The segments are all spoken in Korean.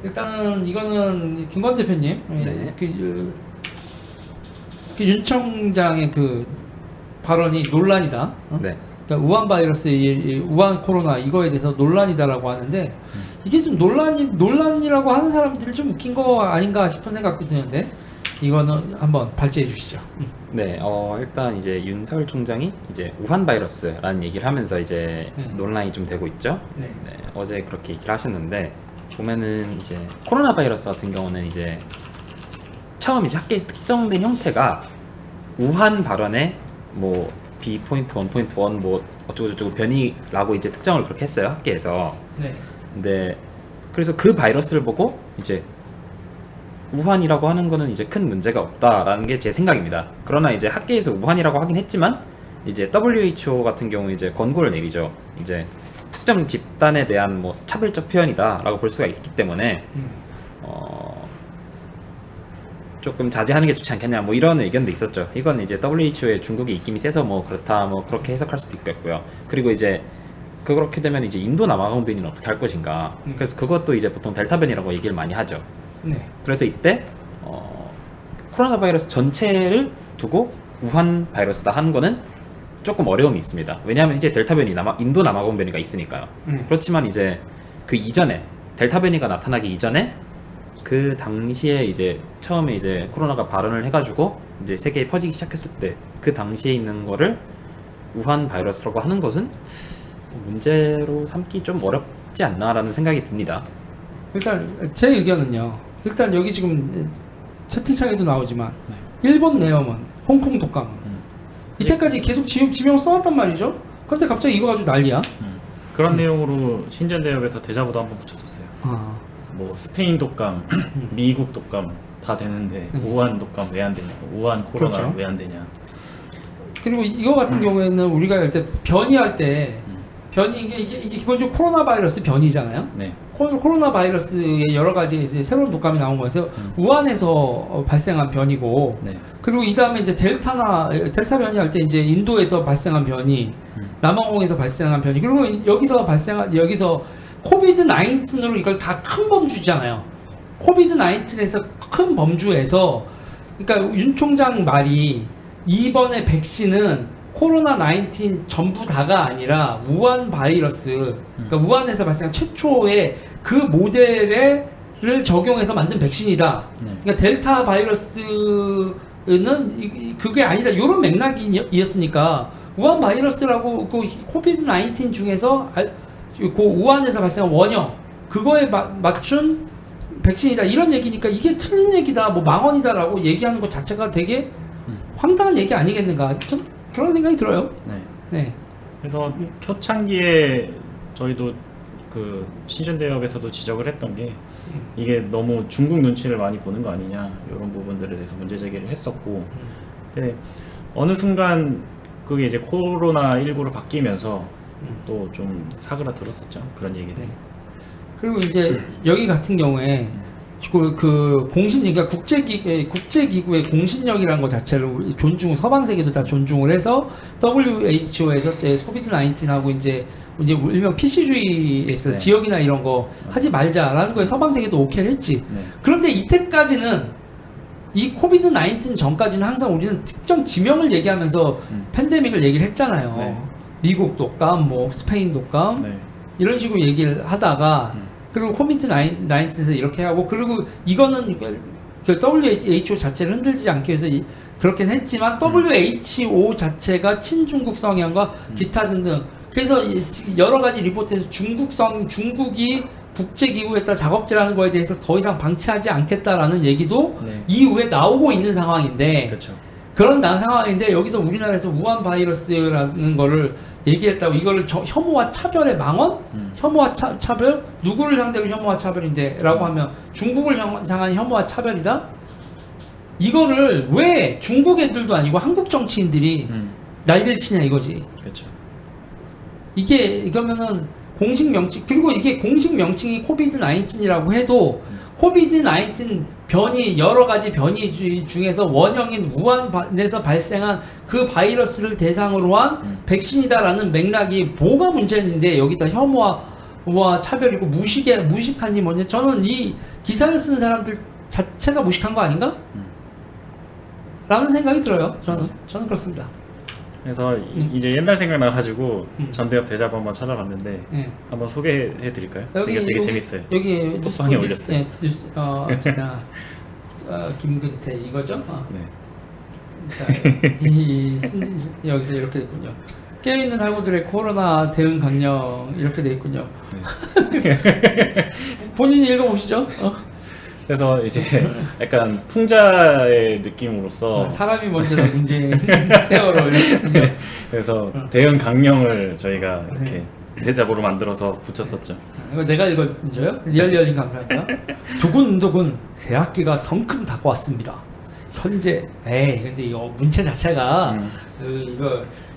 일단은 이거는 김관 대표님, 네. 윤 총장의 그 발언이 논란이다. 네. 그러니까 우한 바이러스, 우한 코로나 이거에 대해서 논란이다라고 하는데 이게 좀 논란이라고 하는 사람들이 좀 웃긴 거 아닌가 싶은 생각도 드는데 이거는 한번 발제해 주시죠. 네, 일단 이제 윤석열 총장이 이제 우한 바이러스라는 얘기를 하면서 이제 논란이 좀 되고 있죠. 네. 네, 어제 그렇게 얘기를 하셨는데 보면은 이제 코로나 바이러스 같은 경우는 이제 처음 이제 학계에서 특정된 형태가 우한 발원의 뭐 B.1.1 뭐 어쩌고저쩌고 변이라고 이제 특정을 그렇게 했어요, 학계에서. 네. 근데 그래서 그 바이러스를 보고 이제 우한이라고 하는 거는 이제 큰 문제가 없다라는 게 제 생각입니다. 그러나 이제 학계에서 우한이라고 하긴 했지만 이제 WHO 같은 경우 이제 권고를 내리죠. 이제 특정 집단에 대한 뭐 차별적 표현이다라고 볼 수가 있기 때문에 조금 자제하는 게 좋지 않겠냐 뭐 이런 의견도 있었죠. 이건 이제 WHO의 중국의 입김이 세서 뭐 그렇다 뭐 그렇게 해석할 수도 있겠고요. 그리고 이제 그렇게 되면 이제 인도 남아공 변이는 어떻게 할 것인가. 그래서 그것도 이제 보통 델타 변이라고 얘기를 많이 하죠. 네. 그래서 이때 코로나 바이러스 전체를 두고 우한 바이러스다 하는 거는 조금 어려움이 있습니다. 왜냐하면 이제 델타 변이, 인도 남아공 변이가 있으니까요. 그렇지만 이제 그 이전에 델타 변이가 나타나기 이전에 그 당시에 이제 처음에 이제 코로나가 발원을 해가지고 이제 세계에 퍼지기 시작했을 때 그 당시에 있는 거를 우한 바이러스라고 하는 것은 문제로 삼기 좀 어렵지 않나라는 생각이 듭니다. 일단 제 의견은요. 일단 여기 지금 채팅창에도 나오지만 일본 내염은, 홍콩 독감은 이때까지 계속 지명 써왔단 말이죠. 그런데 갑자기 이거 가지고 난리야. 그런 내용으로 신전대협에서 대자보도 한번 붙였었어요. 아, 뭐 스페인 독감, 미국 독감 다 되는데 우한 독감 왜 안 되냐, 우한 코로나 그렇죠. 왜 안 되냐. 그리고 이거 같은 경우에는 우리가 할 때 변이할 때 변이 이게 기본적으로 코로나 바이러스 변이잖아요. 네. 코로나 바이러스의 여러 가지 이제 새로운 독감이 나온 거에서 우한에서 발생한 변이고, 네. 그리고 이 다음에 이제 델타 변이할 때 이제 인도에서 발생한 변이, 남아공에서 발생한 변이, 그리고 여기서 코비드 19으로 이걸 다 큰 범주잖아요. 코비드 19에서 큰 범주에서, 그러니까 윤 총장 말이 이번에 백신은 코로나 19 전부 다가 아니라 우한 바이러스, 그러니까 우한에서 발생한 최초의 그 모델을 적용해서 만든 백신이다. 네. 그러니까 델타 바이러스는 그게 아니다. 이런 맥락이었으니까 우한 바이러스라고 그 코비드 19 중에서 그 우한에서 발생한 원형 그거에 맞춘 백신이다. 이런 얘기니까 이게 틀린 얘기다, 뭐 망언이다라고 얘기하는 것 자체가 되게 황당한 얘기 아니겠는가? 전 그런 생각이 들어요. 네. 네. 그래서 초창기에 저희도 그 신전대협에서도 지적을 했던 게 이게 너무 중국 눈치를 많이 보는 거 아니냐, 이런 부분들에 대해서 문제 제기를 했었고, 근데 어느 순간 그게 이제 코로나19로 바뀌면서 또 좀 사그라들었었죠, 그런 얘기들. 네. 그리고 이제 여기 같은 경우에 그 공신력, 그러니까 국제기구의 공신력이라는 것 자체를 우리 서방 세계도 다 존중을 해서 WHO에서 코비드 19하고 이제 일명 PC주의에서 지역이나 이런 거 하지 말자라는 거에 서방 세계도 오케이를 했지. 네. 그런데 이때까지는 이 코비드 19 전까지는 항상 우리는 특정 지명을 얘기하면서 팬데믹을 얘기를 했잖아요. 네. 미국 독감, 뭐 스페인 독감 네. 이런 식으로 얘기를 하다가 그리고 코비드 19에서 이렇게 하고, 그리고 이거는 그 WHO 자체를 흔들지 않기 위해서 그렇긴 했지만 WHO 자체가 친중국 성향과 기타 등등, 그래서 여러 가지 리포트에서 중국이 국제기구에다 작업질하는 거에 대해서 더 이상 방치하지 않겠다라는 얘기도 네. 이후에 나오고 있는 상황인데, 그렇죠. 그런 상황인데 여기서 우리나라에서 우한 바이러스라는 거를 얘기했다고 이거를 혐오와 차별의 망언? 혐오와 차별? 누구를 상대로 혐오와 차별인데? 라고 하면 중국을 향한 혐오와 차별이다? 이거를 왜 중국 애들도 아니고 한국 정치인들이 난리를 치냐 이거지. 그렇죠. 이거면은 공식 명칭, 그리고 이게 공식 명칭이 코비드 19이라고 해도 코비드 19 변이, 여러 가지 변이 중에서 원형인 우한에서 발생한 그 바이러스를 대상으로 한 백신이다라는 맥락이 뭐가 문제인데 여기다 혐오와 와 차별이고 무식하니 뭐냐. 저는 이 기사를 쓴 사람들 자체가 무식한 거 아닌가? 라는 생각이 들어요. 저는 그렇습니다. 그래서 이제 옛날 생각나가지고 전대협 대자보 한번 찾아봤는데 한번 소개해 드릴까요? 되게 재밌어요. 여기 톡방에 올렸어요. 네, 뉴스 김근태 이거죠? 네. 자, 여기서 이렇게 됐군요. 깨어있는 학우들의 코로나 대응 강령 이렇게 돼 있군요. 본인이 읽어보시죠. 그래서 이제 약간 풍자의 느낌으로서 사람이 먼저라 문제인 세월호 이렇게. 그래서 대응 강령을 저희가 이렇게 대자보로 만들어서 붙였었죠. 이거 내가 읽어줘요? 리얼리얼님 감사합니다. 두근두근 새 학기가 성큼 다가왔습니다. 현재 근데 이거 문체 자체가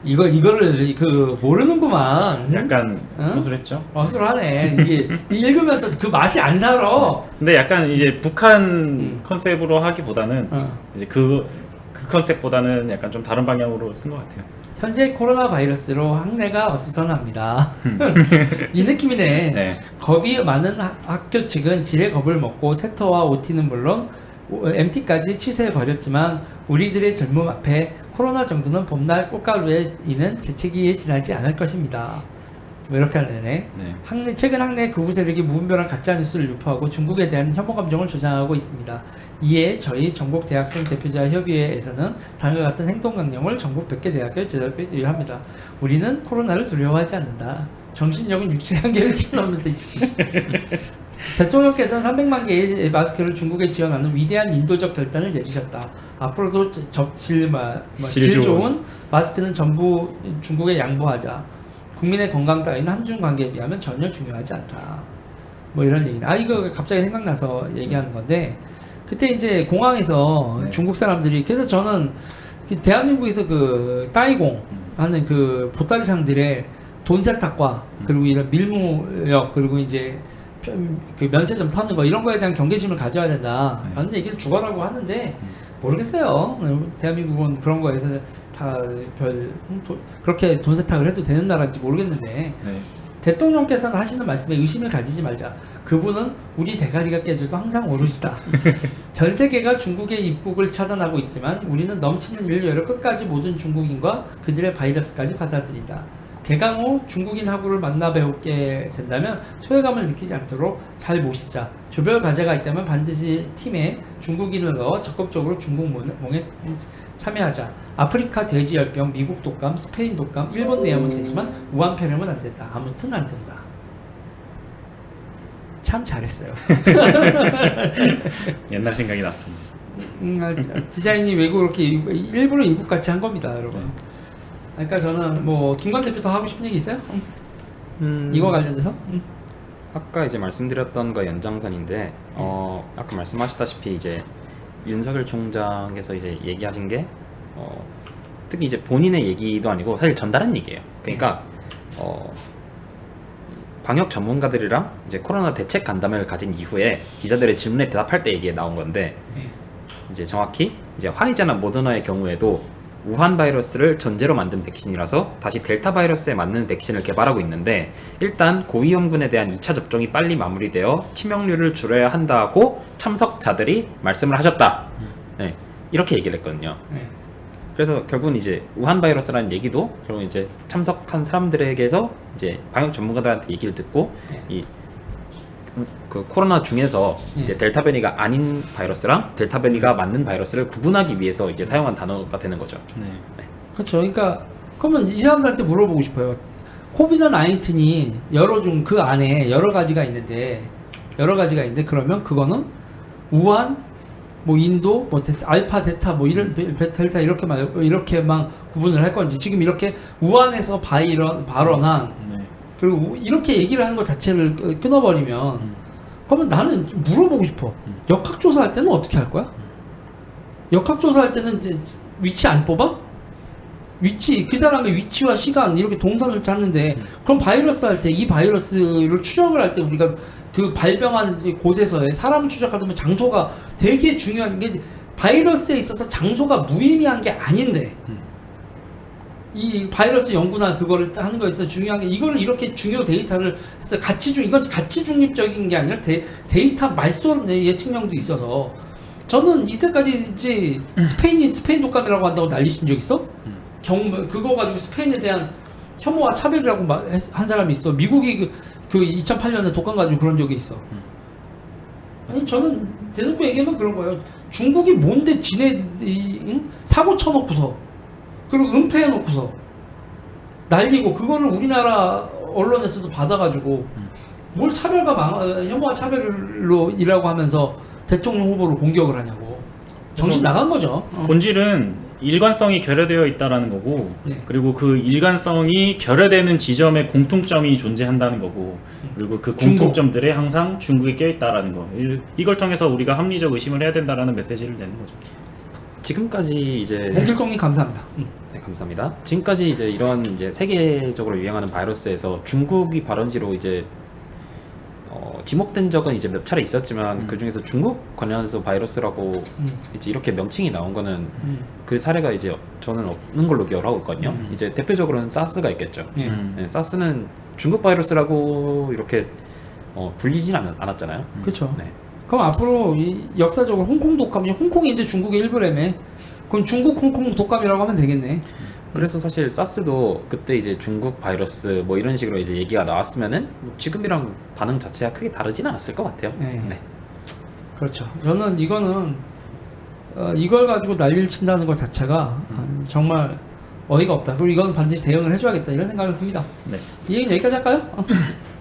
이거를 모르는구만. 약간 허술했죠? 허술하네. 이게 읽으면서 그 맛이 안 살아. 근데 약간 이제 북한 컨셉으로 하기보다는 이제 그 컨셉보다는 약간 좀 다른 방향으로 쓴 것 같아요. 현재 코로나 바이러스로 학내가 어수선합니다. 이 느낌이네. 네. 겁이 많은 학교 측은 지레 겁을 먹고 세터와 OT는 물론 MT까지 취소해버렸지만 우리들의 젊음 앞에 코로나 정도는 봄날 꽃가루에 이는 재채기에 지나지 않을 것입니다. 뭐 이렇게 하네. 최근 학내 극우 세력이 무분별한 가짜 뉴스를 유포하고 중국에 대한 혐오 감정을 조장하고 있습니다. 이에 저희 전국 대학생 대표자 협의회에서는 다음과 같은 행동 강령을 전국 100개 대학교에 제도합니다. 우리는 코로나를 두려워하지 않는다. 정신력은 육체관계를 뛰어넘는데. 대통령께서는 300만 개의 마스크를 중국에 지원하는 위대한 인도적 결단을 내리셨다. 앞으로도 질 좋은 마스크는 전부 중국에 양보하자. 국민의 건강 따위는 한중 관계에 비하면 전혀 중요하지 않다. 뭐 이런 얘기네. 이거 갑자기 생각나서 얘기하는 건데, 그때 이제 공항에서 중국 사람들이, 그래서 저는 대한민국에서 그 따이공 하는 그 보따리상들의 돈 세탁과 그리고 이런 밀무역 그리고 이제 그 면세점 터는 거 이런 거에 대한 경계심을 가져야 된다 라는 얘기를 죽어라고 하는데 모르겠어요. 대한민국은 그런 거에서 다 그렇게 돈 세탁을 해도 되는 나라인지 모르겠는데 대통령께서는 하시는 말씀에 의심을 가지지 말자. 그분은 우리 대가리가 깨져도 항상 오르시다. 전 세계가 중국의 입국을 차단하고 있지만 우리는 넘치는 인류애를 끝까지 모든 중국인과 그들의 바이러스까지 받아들인다. 개강 후 중국인 학우를 만나 배우게 된다면 소외감을 느끼지 않도록 잘 모시자. 조별 과제가 있다면 반드시 팀에 중국인을 넣어 적극적으로 중국몽에 참여하자. 아프리카 돼지열병, 미국 독감, 스페인 독감, 일본 내염은 되지만 우한 폐렴은 안 된다. 아무튼 안 된다. 참 잘했어요. 옛날 생각이 났습니다. 디자인이 외국 이렇게 일부러 이북 같이 한 겁니다, 여러분. 그러니까 저는 뭐 김관 대표 더 하고 싶은 얘기 있어요? 이거 관련돼서? 아까 이제 말씀드렸던 거 연장선인데 아까 말씀하셨다시피 이제 윤석열 총장께서 이제 얘기하신 게 특히 이제 본인의 얘기도 아니고 사실 전달한 얘기예요. 그러니까 방역 전문가들이랑 이제 코로나 대책 간담회를 가진 이후에 기자들의 질문에 대답할 때 얘기에 나온 건데 이제 정확히 이제 화이자나 모더나의 경우에도 우한 바이러스를 전제로 만든 백신이라서 다시 델타 바이러스에 맞는 백신을 개발하고 있는데 일단 고위험군에 대한 2차 접종이 빨리 마무리되어 치명률을 줄여야 한다고 참석자들이 말씀을 하셨다. 네, 이렇게 얘기를 했거든요. 그래서 결국은 이제 우한 바이러스라는 얘기도 결국 이제 참석한 사람들에게서 이제 방역 전문가들한테 얘기를 듣고 이 그 코로나 중에서 이제 델타 변이가 아닌 바이러스랑 델타 변이가 맞는 바이러스를 구분하기 위해서 이제 사용한 단어가 되는 거죠. 그렇죠. 그러니까 그러면 이 사람들한테 물어보고 싶어요. 코비드 19이 여러 종 그 안에 여러 가지가 있는데 그러면 그거는 우한 뭐 인도 뭐 알파 데타 뭐 이런 델타 이렇게만 구분을 할 건지 지금 이렇게 우한에서 발언한 그리고 이렇게 얘기를 하는 것 자체를 끊어버리면 그러면 나는 좀 물어보고 싶어. 역학조사할 때는 어떻게 할 거야? 역학조사할 때는 이제 위치 안 뽑아? 그 사람의 위치와 시간 이렇게 동선을 찾는데 그럼 바이러스 할 때 이 바이러스를 추적을 할 때 우리가 그 발병한 곳에서의 사람을 추적하려면 장소가 되게 중요한 게 바이러스에 있어서 장소가 무의미한 게 아닌데 이 바이러스 연구나 그거를 하는 거에 있어 중요한 게 이거를 이렇게 중요 데이터를 해서 이건 가치 중립적인 게 아니라 데이터 말소 예측명도 있어서 저는 이때까지 이제 스페인 독감이라고 한다고 난리친 적 있어? 그거 가지고 스페인에 대한 혐오와 차별이라고 한 사람이 있어. 미국이 그 2008년에 독감 가지고 그런 적이 있어. 아니 저는 대놓고 얘기하면 그런 거예요. 중국이 뭔데 사고 쳐놓고서 그리고 은폐해놓고서 날리고 그거를 우리나라 언론에서도 받아가지고 뭘 혐오와 차별로 일하고 하면서 대통령 후보를 공격을 하냐고. 정신 나간 거죠. 본질은 일관성이 결여되어 있다라는 거고, 네. 그리고 그 일관성이 결여되는 지점에 공통점이 존재한다는 거고, 그리고 그 공통점들에 항상 중국이 껴있다라는 거. 이걸 통해서 우리가 합리적 의심을 해야 된다라는 메시지를 내는 거죠. 지금까지 이제 홍길동님 감사합니다. 네, 감사합니다. 지금까지 이제 이런 이제 세계적으로 유행하는 바이러스에서 중국이 발원지로 이제 지목된 적은 이제 몇 차례 있었지만 그 중에서 중국 관련해서 바이러스라고 이제 이렇게 명칭이 나온 거는 그 사례가 이제 저는 없는 걸로 기억을 하고 있거든요. 이제 대표적으로는 사스가 있겠죠. 예. 네, 사스는 중국 바이러스라고 이렇게 불리진 않았잖아요. 그렇죠. 네. 그럼 앞으로 역사적으로 홍콩 독감이 홍콩이 이제 중국의 일부라며. 그럼 중국 홍콩 독감이라고 하면 되겠네. 그래서 사실 사스도 그때 이제 중국 바이러스 뭐 이런 식으로 이제 얘기가 나왔으면은 지금이랑 반응 자체가 크게 다르진 않았을 것 같아요. 네. 네. 그렇죠. 저는 이거는 이걸 가지고 난리를 친다는 것 자체가 정말 어이가 없다. 그리고 이건 반드시 대응을 해줘야겠다 이런 생각을 듭니다. 네. 이 얘기는 여기까지 할까요?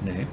네.